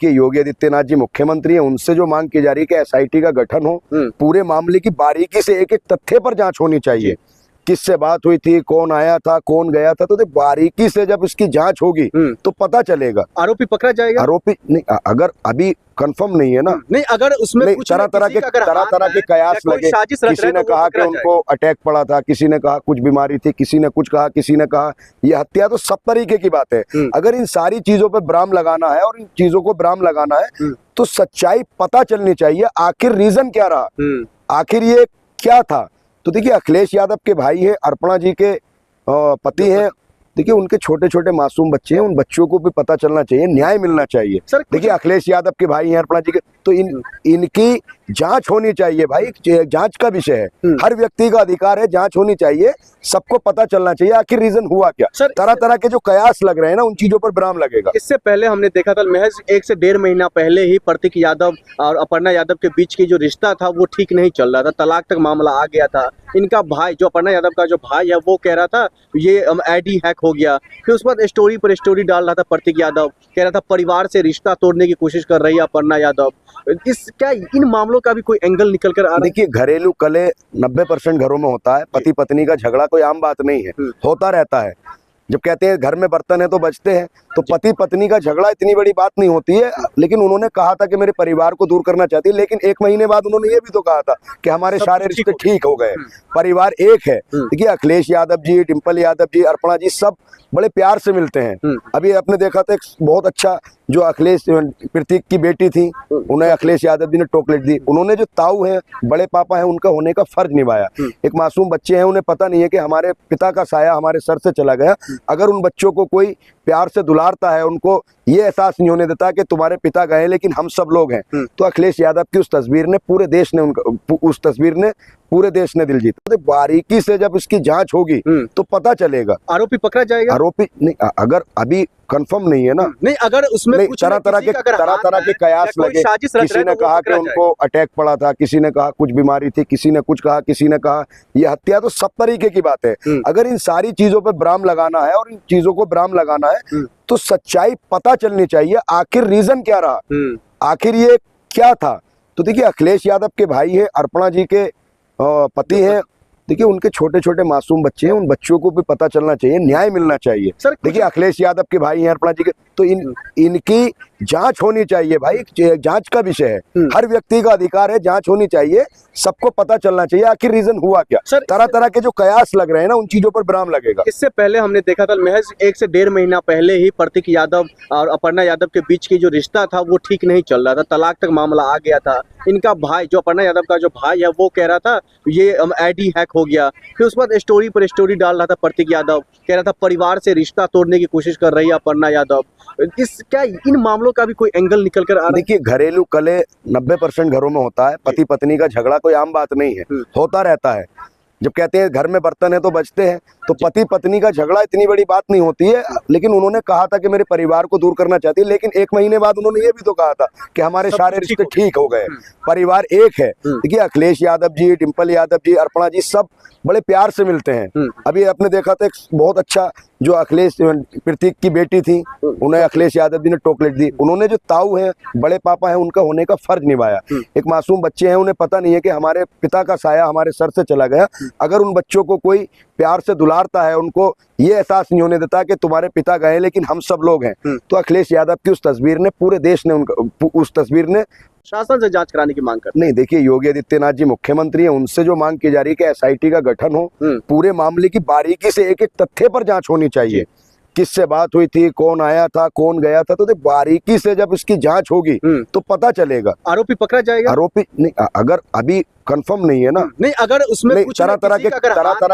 कि योगी आदित्यनाथ जी मुख्यमंत्री हैं, उनसे जो मांग की जा रही है कि एसआईटी का गठन हो, पूरे मामले की बारीकी से एक एक तथ्य पर जांच होनी चाहिए। किससे बात हुई थी, कौन आया था, कौन गया था, तो बारीकी से जब इसकी जांच होगी तो पता चलेगा। आरोपी पकड़ा जाएगा? आरोपी नहीं, अगर अभी कंफर्म नहीं है ना, नहीं, अगर उसमें कुछ तरह तरह के कयास लगे। किसी ने कहा कि उनको अटैक पड़ा था, किसी ने कहा कुछ बीमारी थी, किसी ने कुछ कहा, किसी ने कहा ये हत्या, तो सब तरीके की बात है। अगर इन सारी चीजों पे ब्राम लगाना है और इन चीजों को ब्राम लगाना है तो सच्चाई पता चलनी चाहिए। आखिर रीजन क्या रहा, आखिर ये क्या था। तो देखिए, अखिलेश यादव के भाई हैं, अर्पणा जी के पति हैं। देखिए, उनके छोटे छोटे मासूम बच्चे हैं, उन बच्चों को भी पता चलना चाहिए, न्याय मिलना चाहिए। देखिए, अखिलेश यादव के भाई हैं, अर्पणा जी के, तो इनकी जांच होनी चाहिए भाई। जांच का विषय है, हर व्यक्ति का अधिकार है, जांच होनी चाहिए, सबको पता चलना चाहिए आखिर रीजन हुआ क्या। तरह तरह के जो कयास लग रहे हैं ना, उन चीजों पर ब्राम लगेगा। इससे पहले हमने देखा था, महज 1 से 1.5 महीना पहले ही प्रतीक यादव और अपर्णा यादव के बीच की जो रिश्ता था वो ठीक नहीं चल रहा था, तलाक तक मामला आ गया था। इनका भाई, जो अपर्णा यादव का जो भाई है, वो कह रहा था ये आईडी हैक हो गया। फिर उसके बाद स्टोरी पर स्टोरी डाल रहा था प्रतीक यादव, कह रहा था परिवार से रिश्ता तोड़ने की कोशिश कर रही है अपर्णा यादव। क्या इन मामलों का भी कोई एंगल निकल कर आ रहा है? देखिए, घरेलू कलह 90% घरों में होता है। पति पत्नी का झगड़ा कोई आम बात नहीं है, होता रहता है। जब कहते हैं घर में बर्तन है तो बजते हैं, तो पति पत्नी का झगड़ा इतनी बड़ी बात नहीं होती है। लेकिन उन्होंने कहा था कि मेरे परिवार को दूर करना चाहती है, लेकिन 1 महीने बाद उन्होंने ये भी तो कहा था कि हमारे सारे रिश्ते ठीक हो गए, परिवार एक है। देखिए, अखिलेश यादव जी, डिंपल यादव जी, अर्पणा जी सब बड़े प्यार से मिलते हैं। अभी आपने देखा था एक बहुत अच्छा, जो अखिलेश प्रतीक की बेटी थी, उन्हें अखिलेश यादव जी ने टोकलेट दी। उन्होंने जो ताऊ हैं, बड़े पापा हैं, उनका होने का फर्ज निभाया। एक मासूम बच्चे हैं, उन्हें पता नहीं है कि हमारे पिता का साया हमारे सर से चला गया। अगर उन बच्चों को कोई प्यार से दुलारता है, उनको ये एहसास नहीं होने देता कि तुम्हारे पिता गए लेकिन हम सब लोग हैं, तो अखिलेश यादव की उस तस्वीर ने पूरे देश ने पूरे देश ने दिल जीता। तो बारीकी से जब इसकी जांच होगी तो पता चलेगा। आरोपी पकड़ा जाएगा? आरोपी नहीं, अगर अभी कंफर्म नहीं है ना, नहीं, अगर उसमें तरह तरह के कयास लगे। किसी ने कहा कि उनको अटैक पड़ा था, किसी ने कहा कुछ बीमारी थी, किसी ने कुछ कहा, किसी ने कहा ये हत्या, तो सब तरीके की बात है। अगर इन सारी चीजों पे ब्राम लगाना है और इन चीजों को ब्राम लगाना है तो सच्चाई पता चलनी चाहिए। आखिर रीजन क्या रहा, आखिर ये क्या था। तो देखिए, अखिलेश यादव के भाई हैं, अर्पणा जी के पति हैं। देखिए, उनके छोटे छोटे मासूम बच्चे हैं, उन बच्चों को भी पता चलना चाहिए, न्याय मिलना चाहिए। देखिए, अखिलेश यादव के भाई हैं, अर्पणा जी के, तो इनकी जांच होनी चाहिए भाई। जांच का विषय है, हर व्यक्ति का अधिकार है, जांच होनी चाहिए, सबको पता चलना चाहिए आखिर रीजन हुआ क्या। तरह तरह के जो कयास लग रहे हैं ना, उन चीजों पर ब्राम लगेगा। इससे पहले हमने देखा था, महज 1 से 1.5 महीना पहले ही प्रतीक यादव और अपर्णा यादव के बीच की जो रिश्ता था वो ठीक नहीं चल रहा था, तलाक तक मामला आ गया था। इनका भाई, जो अपर्णा यादव का जो भाई है, वो कह रहा था ये आईडी हैक हो गया। फिर उसके बाद स्टोरी पर स्टोरी डाल रहा था प्रतीक यादव, कह रहा था परिवार से रिश्ता तोड़ने की कोशिश कर रही है अपर्णा यादव। क्या इन मामलों का भी कोई एंगल निकल कर आ रहा है? देखिए, घरेलू कलह 90% घरों में होता है। पति पत्नी का झगड़ा कोई आम बात नहीं है, होता रहता है। जब कहते हैं घर में बर्तन है तो बजते हैं, तो पति पत्नी का झगड़ा इतनी बड़ी बात नहीं होती है। लेकिन उन्होंने कहा था कि मेरे परिवार को दूर करना चाहती है, लेकिन 1 महीने बाद उन्होंने ये भी तो कहा था कि हमारे सारे रिश्ते ठीक हो गए, परिवार एक है। देखिए, अखिलेश यादव जी, डिंपल यादव जी, अर्पणा जी सब बड़े प्यार से मिलते हैं। अभी आपने देखा था एक बहुत अच्छा, जो अखिलेश प्रतीक की बेटी थी, उन्हें अखिलेश यादव जी ने टोकलेट दी। उन्होंने जो ताऊ हैं, बड़े पापा हैं, उनका होने का फर्ज निभाया। एक मासूम बच्चे हैं, उन्हें पता नहीं है कि हमारे पिता का साया हमारे सर से चला गया। अगर उन बच्चों को कोई प्यार से दुलारता है, उनको ये एहसास नहीं होने देता कि तुम्हारे पिता गए लेकिन हम सब लोग हैं, तो अखिलेश यादव की उस तस्वीर ने पूरे देश ने शासन से जांच कराने की मांग करते हैं। नहीं, देखिए, योगी आदित्यनाथ जी मुख्यमंत्री हैं, उनसे जो मांग की जा रही है कि एसआईटी का गठन हो, पूरे मामले की बारीकी से एक एक तथ्य पर जांच होनी चाहिए। किससे बात हुई थी, कौन आया था, कौन गया था, तो बारीकी से जब इसकी जांच होगी तो पता चलेगा। आरोपी पकड़ा जाएगा? आरोपी नहीं, अगर अभी कंफर्म नहीं है ना, नहीं, अगर उसमें तरह तरह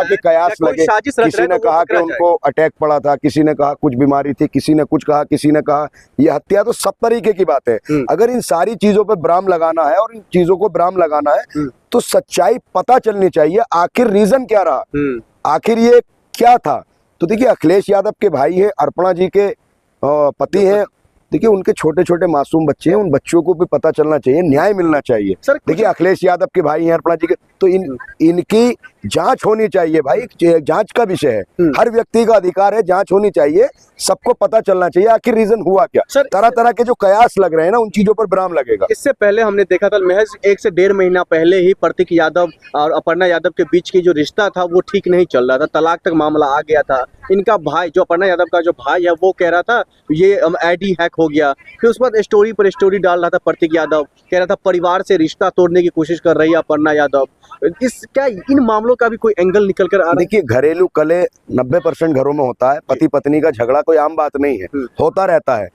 के कयास लगे। किसी ने कहा कि उनको अटैक पड़ा था, किसी ने कहा कुछ बीमारी थी, किसी ने कुछ कहा, किसी ने कहा ये हत्या, तो सब तरीके की बात है। अगर इन सारी चीजों पे ब्राम लगाना है और इन चीजों को ब्राम लगाना है तो सच्चाई पता चलनी चाहिए। आखिर रीजन क्या रहा, आखिर ये क्या था। तो देखिए, अखिलेश यादव के भाई हैं, अर्पणा जी के पति हैं। देखिए, उनके छोटे छोटे मासूम बच्चे हैं, उन बच्चों को भी पता चलना चाहिए, न्याय मिलना चाहिए। देखिए, अखिलेश यादव के भाई हैं, अर्पणा जी के, तो इनकी जांच होनी चाहिए भाई, जांच का विषय है। हर व्यक्ति का अधिकार है, जांच होनी चाहिए, सबको पता चलना चाहिए आखिर रीजन हुआ क्या। सर, तरह तरह के जो कयास लग रहे हैं ना, उन चीजों पर विराम लगेगा। इससे पहले हमने देखा था महज 1 से 1.5 महीना पहले ही प्रतीक यादव और अपर्णा यादव के बीच की जो रिश्ता था वो ठीक नहीं चल रहा था, तलाक तक मामला आ गया था। इनका भाई जो अपर्णा यादव का जो भाई है वो कह रहा था ये आईडी हैक हो गया। फिर उसके बाद स्टोरी पर स्टोरी डाल रहा था प्रतीक यादव, कह रहा था परिवार से रिश्ता तोड़ने की कोशिश कर रही है अपर्णा यादव। क्या इन मामलों का भी कोई एंगल निकल कर आ रहा है? देखिए, घरेलू कलह 90% घरों में होता है। पति पत्नी का झगड़ा कोई आम बात नहीं है, होता रहता है।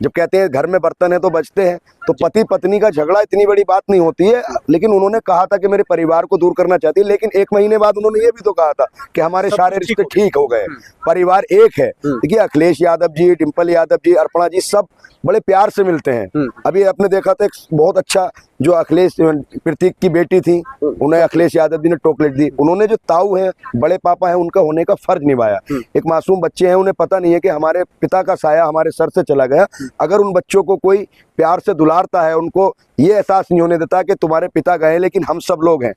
जब कहते हैं घर में बर्तन है तो बजते हैं, तो पति पत्नी का झगड़ा इतनी बड़ी बात नहीं होती है। लेकिन उन्होंने कहा था कि मेरे परिवार को दूर करना चाहती है, लेकिन 1 महीने बाद उन्होंने ये भी तो कहा था कि हमारे सारे रिश्ते ठीक हो गए, परिवार एक है। देखिए, अखिलेश यादव जी, डिंपल यादव जी, अर्पणा जी सब बड़े प्यार से मिलते हैं। अभी आपने देखा था एक बहुत अच्छा जो अखिलेश प्रतीक की बेटी थी, उन्हें अखिलेश यादव जी ने चॉकलेट दी। उन्होंने जो ताऊ हैं, बड़े पापा हैं, उनका होने का फर्ज निभाया। एक मासूम बच्चे हैं, उन्हें पता नहीं है कि हमारे पिता का साया हमारे सर से चला गया। अगर उन बच्चों को कोई प्यार से दुलारता है, उनको ये एहसास नहीं होने देता कि तुम्हारे पिता गए लेकिन हम सब लोग हैं,